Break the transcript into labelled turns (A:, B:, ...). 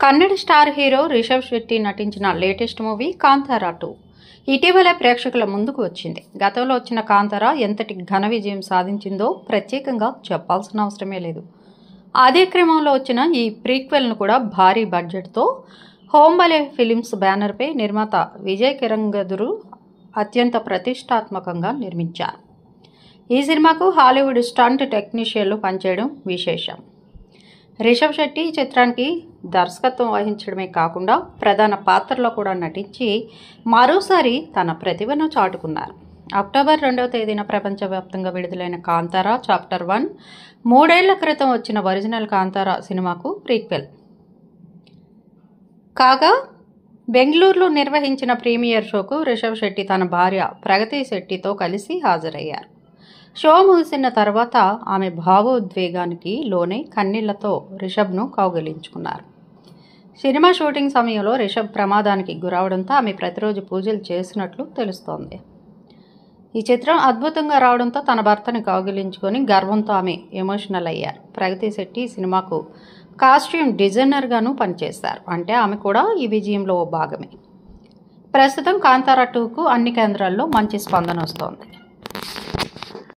A: Kannada star hero Rishabh Shetty నటించిన latest movie Kantara 2 ఇటీవల ప్రేక్షకుల ముందుకు వచ్చింది. గతంలో వచ్చిన కాంతారా ఎంతటి ఘన విజయం సాధించిందో ప్రత్యేకంగా చెప్పాల్సిన అవసరమే లేదు. అదే క్రమంలో వచ్చిన ఈ ప్రీక్వెల్ను కూడా భారీ బడ్జెట్తో హోంబలే ఫిలిమ్స్ బ్యానర్పై నిర్మాత విజయ్ కిరంగదురు అత్యంత ప్రతిష్టాత్మకంగా నిర్మించారు. ఈ సినిమాకు హాలీవుడ్ స్టంట్ టెక్నీషియన్లు పనిచేయడం విశేషం. రిషబ్ శెట్టి ఈ చిత్రానికి దర్శకత్వం వహించడమే కాకుండా ప్రధాన పాత్రలో కూడా నటించి మరోసారి తన ప్రతిభను చాటుకున్నారు. అక్టోబర్ 2వ తేదీన ప్రపంచవ్యాప్తంగా విడుదలైన కాంతారా చాప్టర్ 1 3 ఏళ్ల క్రితం వచ్చిన ఒరిజినల్ కాంతారా సినిమాకు ప్రీక్వెల్ కాగా, బెంగళూరులో నిర్వహించిన ప్రీమియర్ షోకు రిషబ్ శెట్టి తన భార్య ప్రగతి శెట్టితో కలిసి హాజరయ్యారు. షో ముగిసిన తర్వాత ఆమె భావోద్వేగానికి లోనై కన్నీళ్లతో రిషబ్ను కౌగిలించుకున్నారు. సినిమా షూటింగ్ సమయంలో రిషబ్ ప్రమాదానికి గురవడంతో ఆమె ప్రతిరోజు పూజలు చేసినట్లు తెలుస్తోంది. ఈ చిత్రం అద్భుతంగా రావడంతో తన భర్తని కౌగిలించుకొని గర్వంతో ఆమె ఎమోషనల్ అయ్యారు. ప్రగతి శెట్టి సినిమాకు కాస్ట్యూమ్ డిజైనర్గాను పనిచేశారు. అంటే ఆమె కూడా ఈ విజయంలో ఓ భాగమే. ప్రస్తుతం కాంతారా 2కు అన్ని కేంద్రాల్లో మంచి స్పందన వస్తోంది.